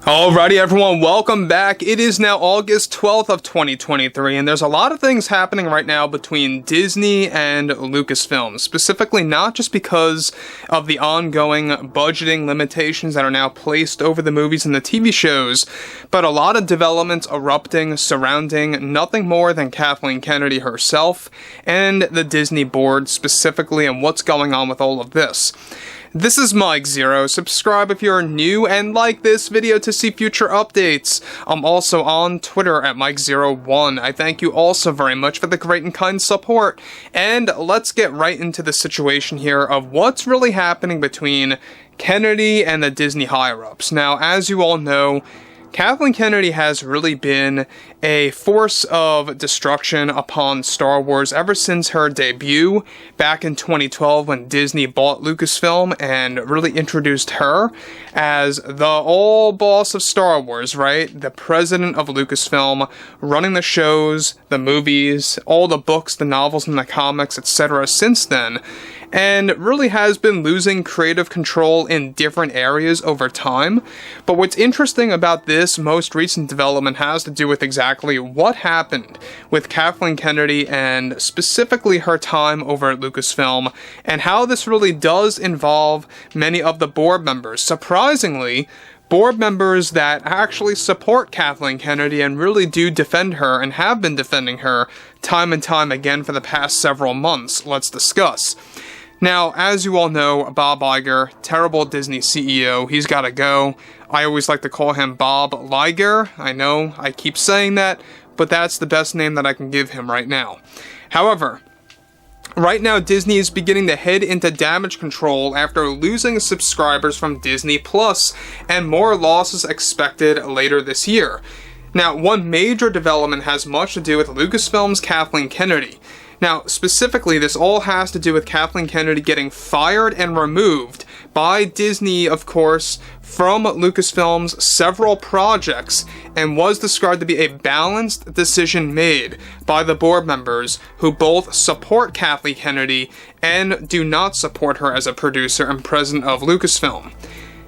Alrighty everyone, welcome back. It is now August 12th of 2023, and there's a lot of things happening right now between Disney and Lucasfilm, specifically not just because of the ongoing budgeting limitations that are now placed over the movies and the TV shows, but a lot of developments erupting surrounding nothing more than Kathleen Kennedy herself and the Disney board specifically, and what's going on with all of this. This is Mike Zero. Subscribe if you're new and like this video to see future updates. I'm also on Twitter at Mike01. I thank you all so very much for the great and kind support. And let's get right into the situation here of what's really happening between Kennedy and the Disney higher-ups. Now, as you all know, Kathleen Kennedy has really been a force of destruction upon Star Wars ever since her debut back in 2012 when Disney bought Lucasfilm and really introduced her as the old boss of Star Wars, right? The president of Lucasfilm, running the shows, the movies, all the books, the novels, and the comics, etc. since then, and really has been losing creative control in different areas over time. But what's interesting about this most recent development has to do with exactly what happened with Kathleen Kennedy and specifically her time over at Lucasfilm, and how this really does involve many of the board members. Surprisingly, board members that actually support Kathleen Kennedy and really do defend her and have been defending her time and time again for the past several months. Let's discuss. Now, as you all know, Bob Iger, terrible Disney CEO, he's gotta go. I always like to call him Bob Liger. I know, I keep saying that, but that's the best name that I can give him right now. However, right now Disney is beginning to head into damage control after losing subscribers from Disney Plus, and more losses expected later this year. Now, one major development has much to do with Lucasfilm's Kathleen Kennedy. Now, specifically, this all has to do with Kathleen Kennedy getting fired and removed by Disney, of course, from Lucasfilm's several projects, and was described to be a balanced decision made by the board members who both support Kathleen Kennedy and do not support her as a producer and president of Lucasfilm.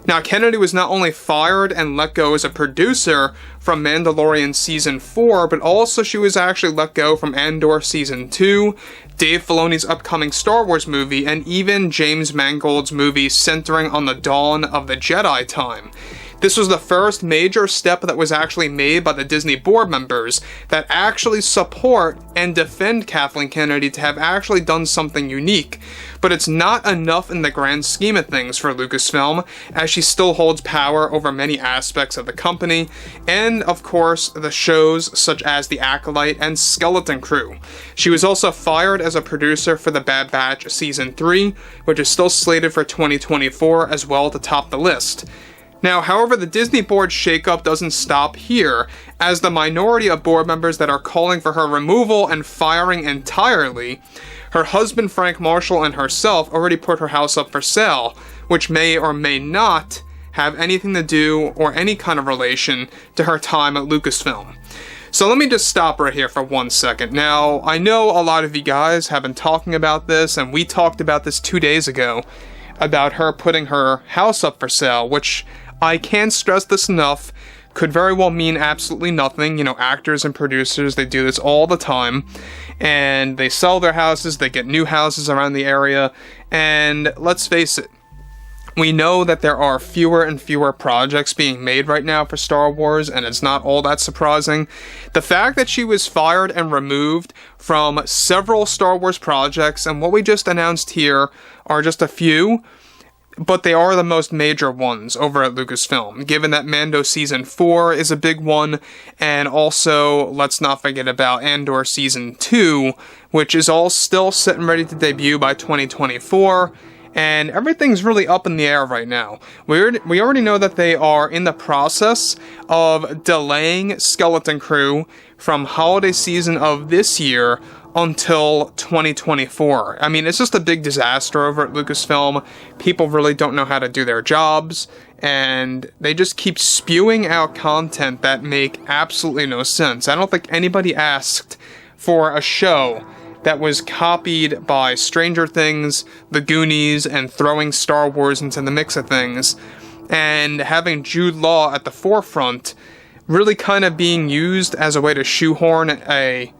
Now, Kennedy was not only fired and let go as a producer from Mandalorian Season 4, but also she was actually let go from Andor Season 2, Dave Filoni's upcoming Star Wars movie, and even James Mangold's movie centering on the dawn of the Jedi time. This was the first major step that was actually made by the Disney board members that actually support and defend Kathleen Kennedy to have actually done something unique. But it's not enough in the grand scheme of things for Lucasfilm, as she still holds power over many aspects of the company, and of course the shows such as The Acolyte and Skeleton Crew. She was also fired as a producer for The Bad Batch Season 3, which is still slated for 2024 as well to top the list. Now, however, the Disney board shakeup doesn't stop here, as the minority of board members that are calling for her removal and firing entirely, her husband Frank Marshall and herself already put her house up for sale, which may or may not have anything to do or any kind of relation to her time at Lucasfilm. So let me just stop right here for 1 second. Now, I know a lot of you guys have been talking about this, and we talked about this 2 days ago, about her putting her house up for sale, which I can't stress this enough, could very well mean absolutely nothing. You know, actors and producers, they do this all the time, and they sell their houses, they get new houses around the area, and let's face it, we know that there are fewer and fewer projects being made right now for Star Wars, and it's not all that surprising. The fact that she was fired and removed from several Star Wars projects, and what we just announced here are just a few, but they are the most major ones over at Lucasfilm, given that Mando Season 4 is a big one, and also, let's not forget about Andor Season 2, which is all still set and ready to debut by 2024, and everything's really up in the air right now. We already know that they are in the process of delaying Skeleton Crew from holiday season of this year until 2024. I mean, it's just a big disaster over at Lucasfilm. People really don't know how to do their jobs, and they just keep spewing out content that make absolutely no sense. I don't think anybody asked for a show that was copied by Stranger Things, The Goonies, and throwing Star Wars into the mix of things. and having Jude Law at the forefront really kind of being used as a way to shoehorn a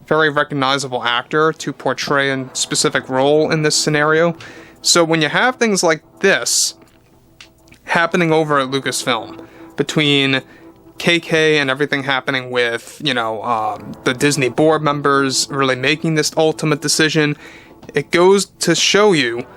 very recognizable actor to portray a specific role in this scenario. So when you have things like this happening over at Lucasfilm, between KK and everything happening with, the Disney board members really making this ultimate decision, it goes to show you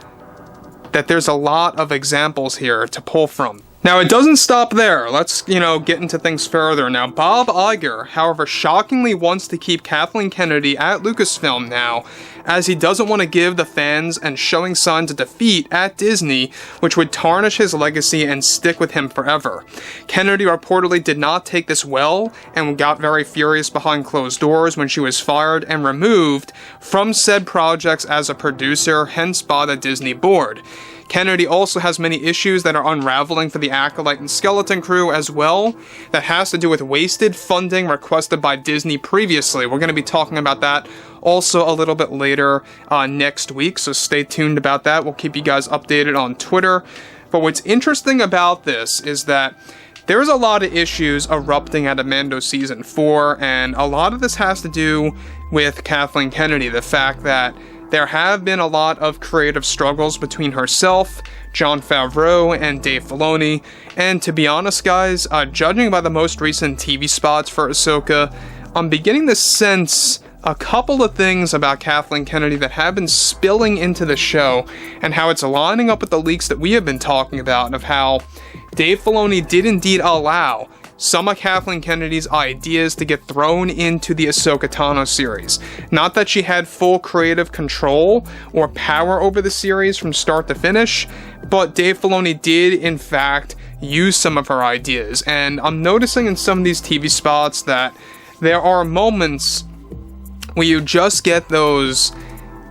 that there's a lot of examples here to pull from. Now, it doesn't stop there. Let's, get into things further. Now, Bob Iger, however, shockingly wants to keep Kathleen Kennedy at Lucasfilm now, as he doesn't want to give the fans and showing signs of defeat at Disney, which would tarnish his legacy and stick with him forever. Kennedy reportedly did not take this well, and got very furious behind closed doors when she was fired and removed from said projects as a producer, hence by the Disney board. Kennedy also has many issues that are unraveling for the Acolyte and Skeleton crew as well, that has to do with wasted funding requested by Disney previously. We're going to be talking about that also a little bit later next week, so stay tuned about that. We'll keep you guys updated on Twitter. But what's interesting about this is that there's a lot of issues erupting at Mando Season 4, and a lot of this has to do with Kathleen Kennedy. The fact that there have been a lot of creative struggles between herself, Jon Favreau, and Dave Filoni, and to be honest guys, judging by the most recent TV spots for Ahsoka, I'm beginning to sense a couple of things about Kathleen Kennedy that have been spilling into the show, and how it's lining up with the leaks that we have been talking about, and of how Dave Filoni did indeed allow some of Kathleen Kennedy's ideas to get thrown into the Ahsoka Tano series. Not that she had full creative control or power over the series from start to finish, but Dave Filoni did in fact use some of her ideas, and I'm noticing in some of these TV spots that there are moments where you just get those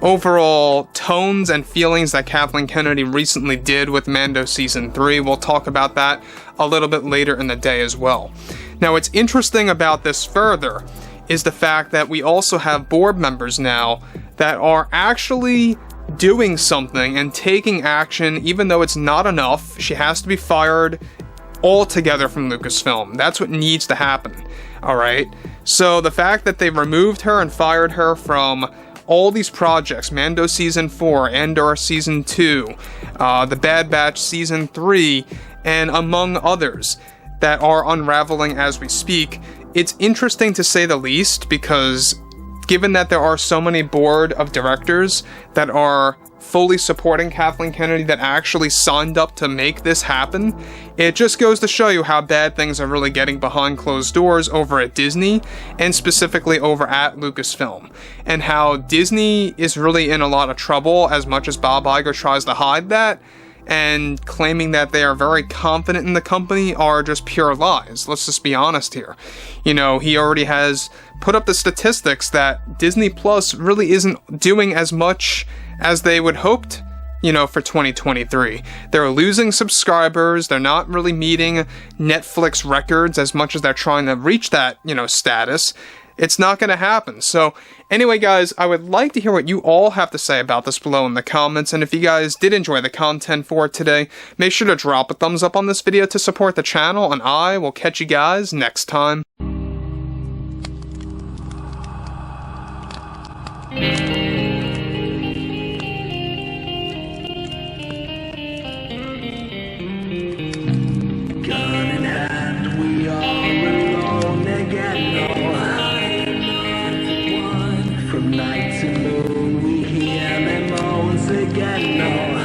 overall tones and feelings that Kathleen Kennedy recently did with Mando Season 3. We'll talk about that a little bit later in the day as well. Now, what's interesting about this further is the fact that we also have board members now that are actually doing something and taking action, even though it's not enough. She has to be fired altogether from Lucasfilm. That's what needs to happen, alright? So the fact that they removed her and fired her from all these projects, Mando Season 4, Andor Season 2, The Bad Batch Season 3, and among others that are unraveling as we speak, it's interesting to say the least, because given that there are so many board of directors that are fully supporting Kathleen Kennedy, that actually signed up to make this happen, it just goes to show you how bad things are really getting behind closed doors over at Disney, and specifically over at Lucasfilm, and how Disney is really in a lot of trouble, as much as Bob Iger tries to hide that, and claiming that they are very confident in the company are just pure lies. Let's just be honest here. He already has put up the statistics that Disney Plus really isn't doing as much as they would hoped, for 2023. They're losing subscribers, they're not really meeting Netflix records as much as they're trying to reach that, status. It's not going to happen. So anyway, guys, I would like to hear what you all have to say about this below in the comments, and if you guys did enjoy the content for today, make sure to drop a thumbs up on this video to support the channel, and I will catch you guys next time. From night to moon, we hear them moans again. No.